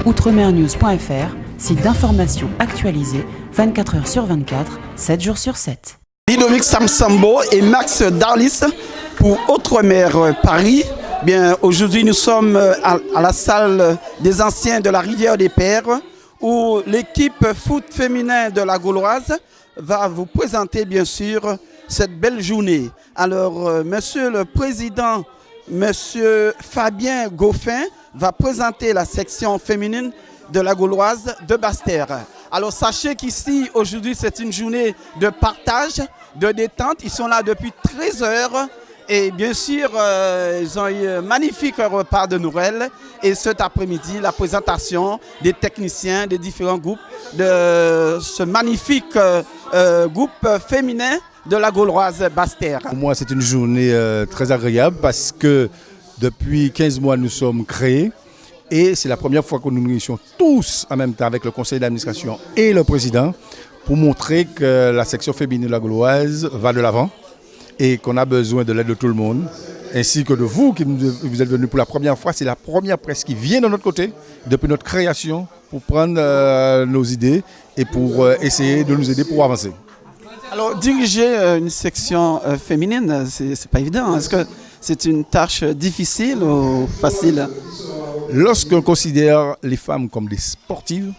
outremernews.fr, site d'information actualisé 24 heures sur 24, 7 jours sur 7. Ludovic Samsambo et Max Darlis pour Outremer Paris. Bien, aujourd'hui, nous sommes à la salle des anciens de la Rivière des Pères où l'équipe foot féminin de la Gauloise va vous présenter bien sûr cette belle journée. Alors, monsieur le président, monsieur Fabien Goffin va présenter la section féminine de la Gauloise de Basse-Terre. Alors, sachez qu'ici, aujourd'hui, c'est une journée de partage, de détente. Ils sont là depuis 13 heures. Et bien sûr, ils ont eu un magnifique repas de Noël. Et cet après-midi, la présentation des techniciens des différents groupes de ce magnifique groupe féminin de la Gauloise Basse-Terre. Pour moi, c'est une journée très agréable parce que depuis 15 mois, nous sommes créés. Et c'est la première fois que nous nous réunissons tous en même temps avec le conseil d'administration et le président pour montrer que la section féminine de la Gauloise va de l'avant et qu'on a besoin de l'aide de tout le monde, ainsi que de vous qui vous êtes venus pour la première fois. C'est la première presse qui vient de notre côté depuis notre création pour prendre nos idées et pour essayer de nous aider pour avancer. Alors, diriger une section féminine, c'est pas évident. Est-ce que c'est une tâche difficile ou facile? Lorsqu'on considère les femmes comme des sportives,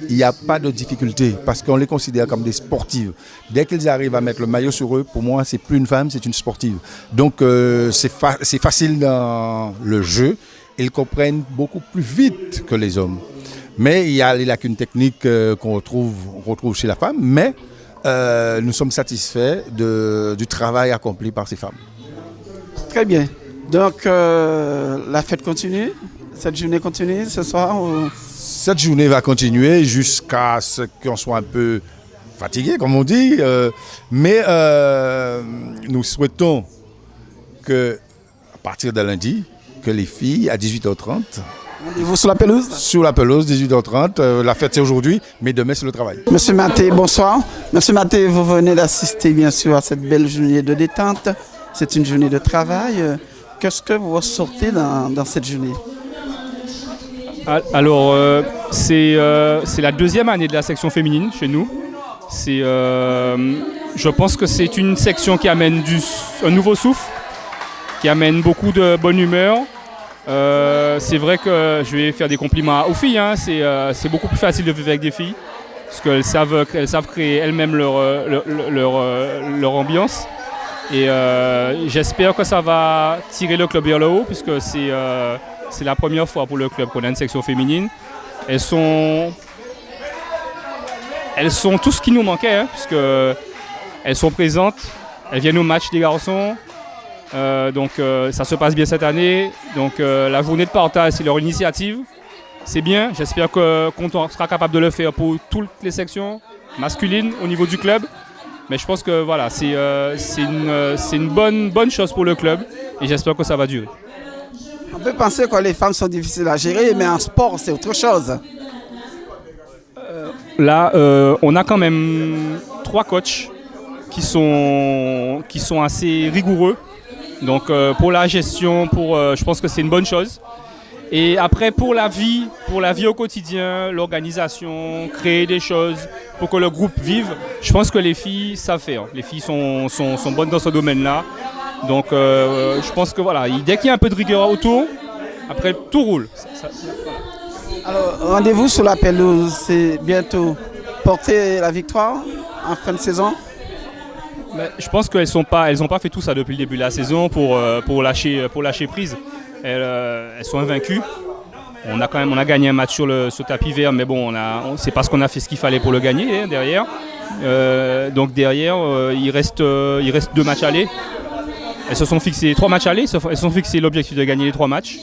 il n'y a pas de difficulté parce qu'on les considère comme des sportives. Dès qu'ils arrivent à mettre le maillot sur eux, pour moi, c'est plus une femme, c'est une sportive. Donc, c'est facile dans le jeu. Ils comprennent beaucoup plus vite que les hommes. Mais il y a les lacunes techniques qu'on retrouve chez la femme. Mais nous sommes satisfaits du travail accompli par ces femmes. Très bien. Donc, la fête continue? Cette journée continue ce soir ou... Cette journée va continuer jusqu'à ce qu'on soit un peu fatigué, comme on dit. Mais nous souhaitons que, à partir de lundi, que les filles, à 18h30... Rendez-vous sur la pelouse? Sur la pelouse, 18h30. La fête, c'est aujourd'hui, mais demain, c'est le travail. Monsieur Maté, bonsoir. Monsieur Maté, vous venez d'assister, bien sûr, à cette belle journée de détente. C'est une journée de travail. Qu'est-ce que vous ressortez dans cette journée? Alors, c'est la deuxième année de la section féminine chez nous. Je pense que c'est une section qui amène un nouveau souffle, qui amène beaucoup de bonne humeur. C'est vrai que je vais faire des compliments aux filles. Hein. C'est beaucoup plus facile de vivre avec des filles parce qu'elles savent créer elles-mêmes leur ambiance. Et j'espère que ça va tirer le club vers le haut puisque c'est la première fois pour le club qu'on a une section féminine. Elles sont tout ce qui nous manquait, hein, puisque elles sont présentes, elles viennent au match des garçons. Donc ça se passe bien cette année. Donc la journée de partage, c'est leur initiative. C'est bien, j'espère qu'on sera capable de le faire pour toutes les sections masculines au niveau du club. Mais je pense que voilà, c'est une bonne chose pour le club et j'espère que ça va durer. On peut penser que les femmes sont difficiles à gérer, mais en sport, c'est autre chose. Là, on a quand même 3 coachs qui sont assez rigoureux. Donc pour la gestion, je pense que c'est une bonne chose. Et après, pour la vie au quotidien, l'organisation, créer des choses pour que le groupe vive, je pense que les filles savent faire. Les filles sont bonnes dans ce domaine-là. Donc je pense que voilà, dès qu'il y a un peu de rigueur autour, après tout roule. Alors rendez-vous sur la pelouse, c'est bientôt porter la victoire en fin de saison? Mais je pense qu'elles n'ont pas fait tout ça depuis le début de la saison pour lâcher prise. Elles sont invaincues. On a gagné un match sur tapis vert, mais bon, c'est parce qu'on a fait ce qu'il fallait pour le gagner hein, derrière. Donc derrière, il reste 2 matchs allés. Elles se sont fixées 3 matchs allés, elles se sont fixées l'objectif de gagner les 3 matchs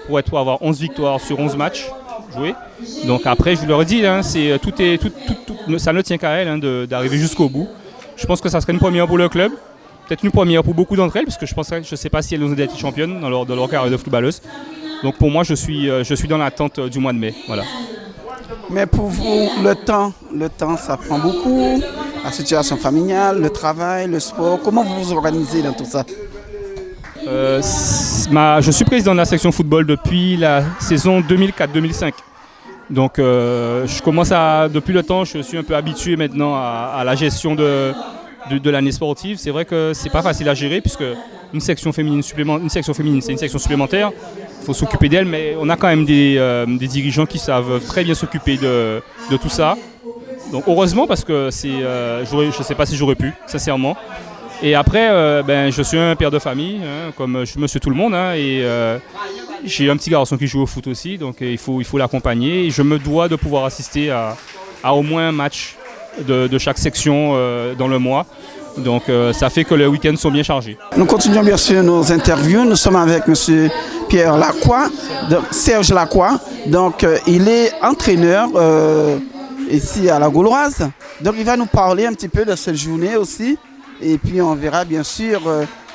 pour avoir 11 victoires sur 11 matchs joués. Donc après, je leur ai dit, hein, tout, ça ne tient qu'à elles hein, d'arriver jusqu'au bout. Je pense que ça serait une première pour le club, peut-être une première pour beaucoup d'entre elles, parce que je ne sais pas si elles ont été championnes dans leur carrière de footballeuse. Donc pour moi, je suis dans l'attente du mois de mai. Voilà. Mais pour vous, le temps, ça prend beaucoup. La situation familiale, le travail, le sport, comment vous vous organisez dans tout ça? Je suis président de la section football depuis la saison 2004-2005. Donc je commence depuis le temps, je suis un peu habitué maintenant à la gestion de l'année sportive. C'est vrai que c'est pas facile à gérer puisque une section féminine, c'est une section supplémentaire. Il faut s'occuper d'elle, mais on a quand même des dirigeants qui savent très bien s'occuper de tout ça. Donc heureusement parce que je ne sais pas si j'aurais pu, sincèrement. Et après, je suis un père de famille, hein, comme monsieur tout le monde, hein, et j'ai un petit garçon qui joue au foot aussi, donc il faut l'accompagner. Et je me dois de pouvoir assister à au moins un match de chaque section dans le mois. Donc ça fait que les week-ends sont bien chargés. Nous continuons bien sûr nos interviews. Nous sommes avec monsieur Pierre Lacroix, Serge Lacroix. Donc il est entraîneur ici à la Gauloise. Donc il va nous parler un petit peu de cette journée aussi. Et puis on verra bien sûr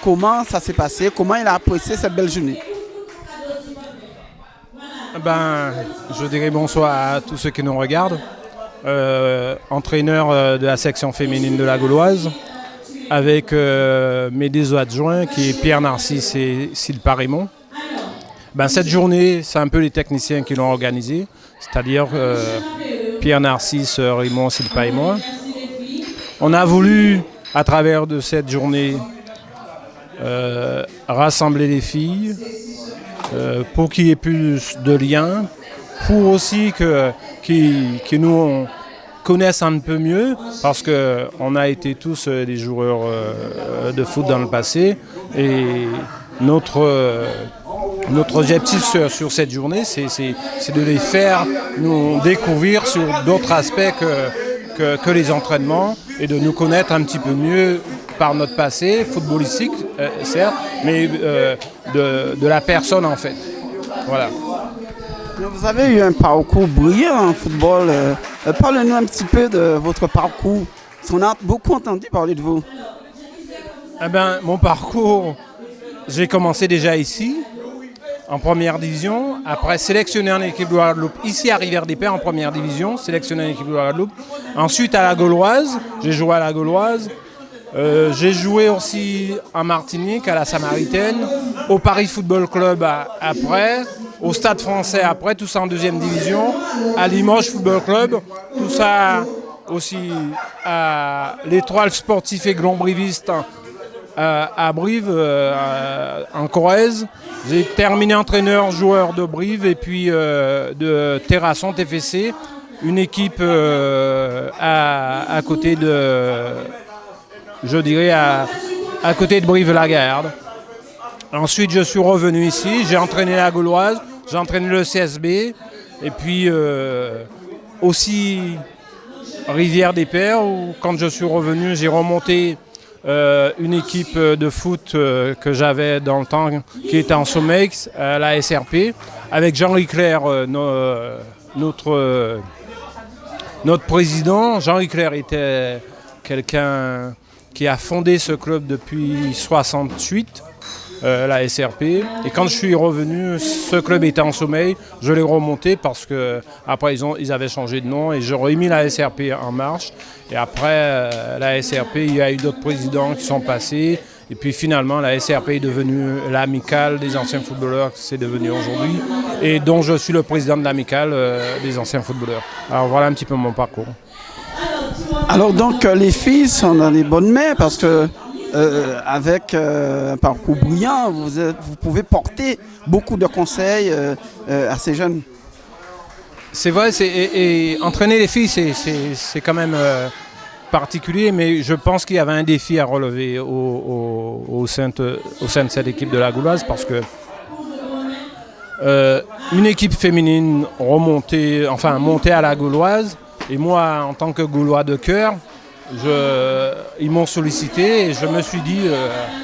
comment ça s'est passé, comment il a apprécié cette belle journée. Je dirais bonsoir à tous ceux qui nous regardent. Entraîneur de la section féminine de la Gauloise, avec mes deux adjoints qui est Pierre Narcisse et Sylpa Raymond. Cette journée, c'est un peu les techniciens qui l'ont organisée, c'est-à-dire Pierre Narcisse, Raymond, Sylpa et moi. On a voulu, à travers de cette journée, rassembler les filles pour qu'il y ait plus de liens, pour aussi qu'ils nous connaissent un peu mieux, parce qu'on a été tous des joueurs de foot dans le passé, et notre objectif sur cette journée, c'est de les faire nous découvrir sur d'autres aspects que les entraînements, et de nous connaître un petit peu mieux par notre passé, footballistique, certes, mais de la personne en fait. Voilà. Vous avez eu un parcours brillant en football. Parlez-nous un petit peu de votre parcours. On a beaucoup entendu parler de vous. Mon parcours, j'ai commencé déjà ici, en première division. Après, sélectionné en équipe de Guadeloupe, ici à Rivière-des-Pères, en première division, sélectionné en équipe de Guadeloupe. Ensuite, à la Gauloise, j'ai joué à la Gauloise. J'ai joué aussi en Martinique, à la Samaritaine, au Paris Football Club après, au Stade Français après, tout ça en deuxième division, à Limoges Football Club, tout ça aussi à l'Étoile Sportif et Glombriviste à Brive, en Corrèze. J'ai terminé entraîneur-joueur de Brive et puis de Terrasson TFC, une équipe à côté de... Je dirais à côté de Brive-la-Gaillarde. Ensuite, je suis revenu ici, j'ai entraîné la Gauloise, j'ai entraîné le CSB, et puis aussi Rivière-des-Pères, où quand je suis revenu, j'ai remonté une équipe de foot que j'avais dans le temps, qui était en Somex, à la SRP, avec Jean-Louis Clerc, notre président. Jean-Louis Clerc était quelqu'un qui a fondé ce club depuis 1968, la SRP. Et quand je suis revenu, ce club était en sommeil. Je l'ai remonté parce qu'après ils avaient changé de nom et j'ai remis la SRP en marche. Et après la SRP, il y a eu d'autres présidents qui sont passés. Et puis finalement, la SRP est devenue l'amicale des anciens footballeurs, c'est devenu aujourd'hui. Et dont je suis le président de l'amicale des anciens footballeurs. Alors voilà un petit peu mon parcours. Alors donc les filles sont dans les bonnes mains parce que avec un parcours brillant, vous pouvez porter beaucoup de conseils à ces jeunes. C'est vrai, et entraîner les filles, c'est quand même particulier, mais je pense qu'il y avait un défi à relever au sein de cette équipe de la Gauloise, parce que une équipe féminine montée à la Gauloise, et moi en tant que Gaulois de cœur, ils m'ont sollicité et je me suis dit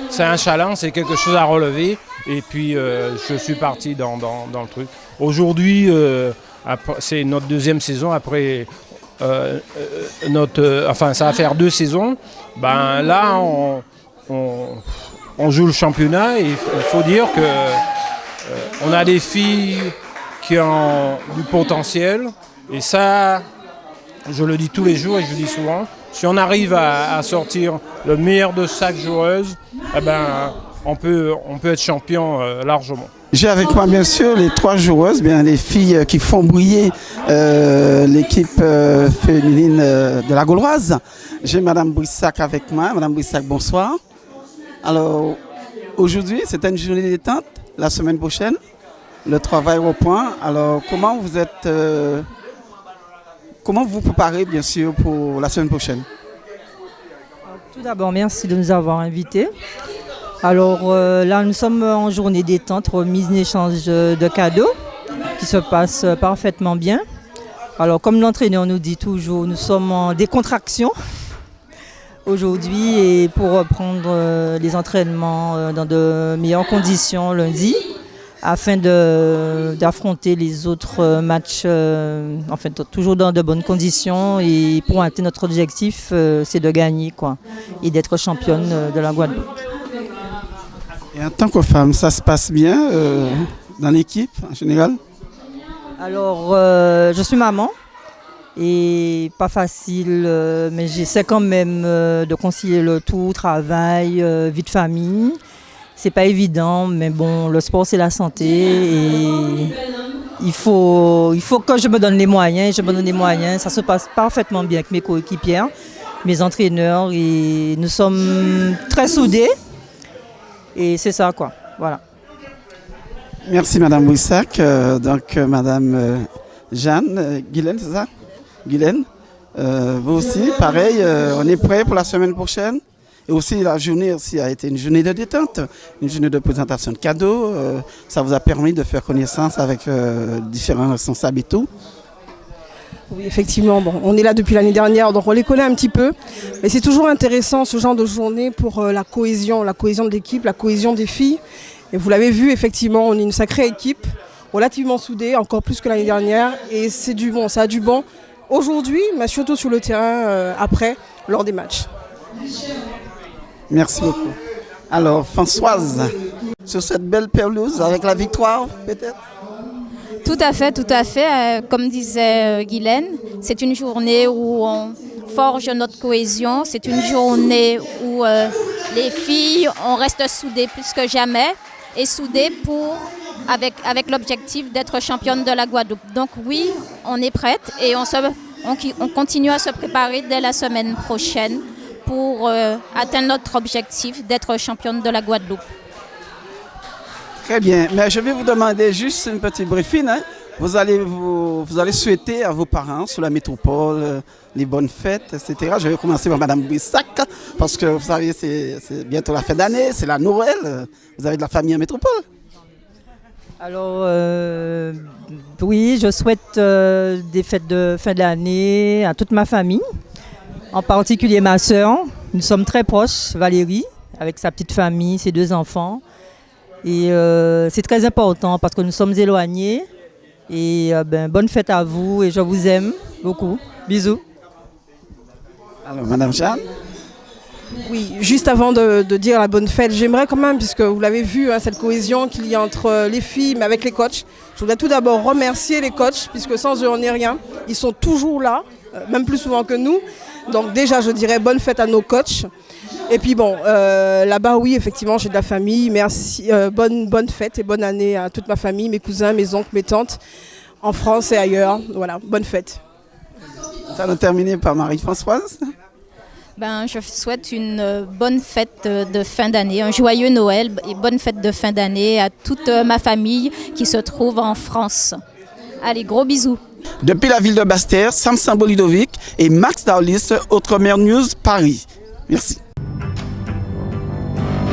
c'est un challenge, c'est quelque chose à relever, et puis je suis parti dans le truc. Aujourd'hui, c'est notre deuxième saison après ça va faire 2 saisons. Là on joue le championnat et il faut dire que on a des filles qui ont du potentiel, et ça je le dis tous les jours et je le dis souvent. Si on arrive à sortir le meilleur de chaque joueuse, on peut être champion largement. J'ai avec moi bien sûr les 3 joueuses, bien les filles qui font briller l'équipe féminine de la Gauloise. J'ai Madame Brissac avec moi. Madame Brissac, bonsoir. Alors aujourd'hui, c'est une journée de détente. La semaine prochaine, le travail reprend. Alors comment vous êtes, comment vous préparez bien sûr pour la semaine prochaine? Tout d'abord, merci de nous avoir invités. Alors là, nous sommes en journée détente, remise d'échange de cadeaux qui se passe parfaitement bien. Alors comme l'entraîneur nous dit toujours, nous sommes en décontraction aujourd'hui et pour reprendre les entraînements dans de meilleures conditions lundi afin d'affronter les autres matchs en fait, toujours dans de bonnes conditions et pour atteindre notre objectif, c'est de gagner quoi, et d'être championne de la Guadeloupe. Et en tant que femme, ça se passe bien dans l'équipe en général? Alors, je suis maman et pas facile, mais j'essaie quand même de concilier le tout, travail, vie de famille. C'est pas évident, mais bon, le sport c'est la santé et il faut que je me donne les moyens. Je me donne les moyens. Ça se passe parfaitement bien avec mes coéquipières, mes entraîneurs et nous sommes très soudés. Et c'est ça, quoi. Voilà. Merci, Madame Brissac. Donc, Madame Jeanne, Guylaine, c'est ça? Guylaine, vous aussi, pareil, on est prêt pour la semaine prochaine. Et aussi, la journée aussi a été une journée de détente, une journée de présentation de cadeaux. Ça vous a permis de faire connaissance avec différents responsables et tout. Oui, effectivement, bon, on est là depuis l'année dernière, donc on les connaît un petit peu. Mais c'est toujours intéressant ce genre de journée pour la cohésion de l'équipe, la cohésion des filles. Et vous l'avez vu, effectivement, on est une sacrée équipe, relativement soudée, encore plus que l'année dernière. Et c'est du bon, ça a du bon aujourd'hui, mais surtout sur le terrain après, lors des matchs. Merci beaucoup. Alors, Françoise, sur cette belle pelouse, avec la victoire, peut-être? Tout à fait. Comme disait Guylaine, c'est une journée où on forge notre cohésion. C'est une journée où les filles, on reste soudées plus que jamais et soudées avec l'objectif d'être championne de la Guadeloupe. Donc oui, on est prête et on continue à se préparer dès la semaine prochaine pour atteindre notre objectif d'être championne de la Guadeloupe. Très bien, mais je vais vous demander juste une petite briefing. Hein. Vous allez souhaiter à vos parents sur la métropole les bonnes fêtes, etc. Je vais commencer par Madame Brissac, parce que vous savez, c'est bientôt la fin d'année, c'est la Noël. Vous avez de la famille en métropole? Alors, oui, je souhaite des fêtes de fin d'année à toute ma famille, en particulier ma sœur. Nous sommes très proches, Valérie, avec sa petite famille, ses 2 enfants. Et c'est très important parce que nous sommes éloignés. Et bonne fête à vous et je vous aime beaucoup. Bisous. Alors, Madame Jeanne? Oui, juste avant de dire la bonne fête, j'aimerais quand même, puisque vous l'avez vu, hein, cette cohésion qu'il y a entre les filles, mais avec les coachs. Je voudrais tout d'abord remercier les coachs, puisque sans eux, on n'est rien. Ils sont toujours là, même plus souvent que nous. Donc déjà, je dirais bonne fête à nos coachs. Et puis bon, là-bas, oui, effectivement, j'ai de la famille. Merci, bonne fête et bonne année à toute ma famille, mes cousins, mes oncles, mes tantes, en France et ailleurs. Voilà, bonne fête. Ça va terminer par Marie-Françoise. Je souhaite une bonne fête de fin d'année, un joyeux Noël et bonne fête de fin d'année à toute ma famille qui se trouve en France. Allez, gros bisous. Depuis la ville de Basse-Terre, Samson Bolidovic et Max Darlis, Outre-mer News, Paris. Merci.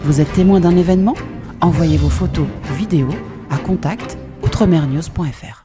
Vous êtes témoin d'un événement? Envoyez vos photos ou vidéos à contact outremernews.fr.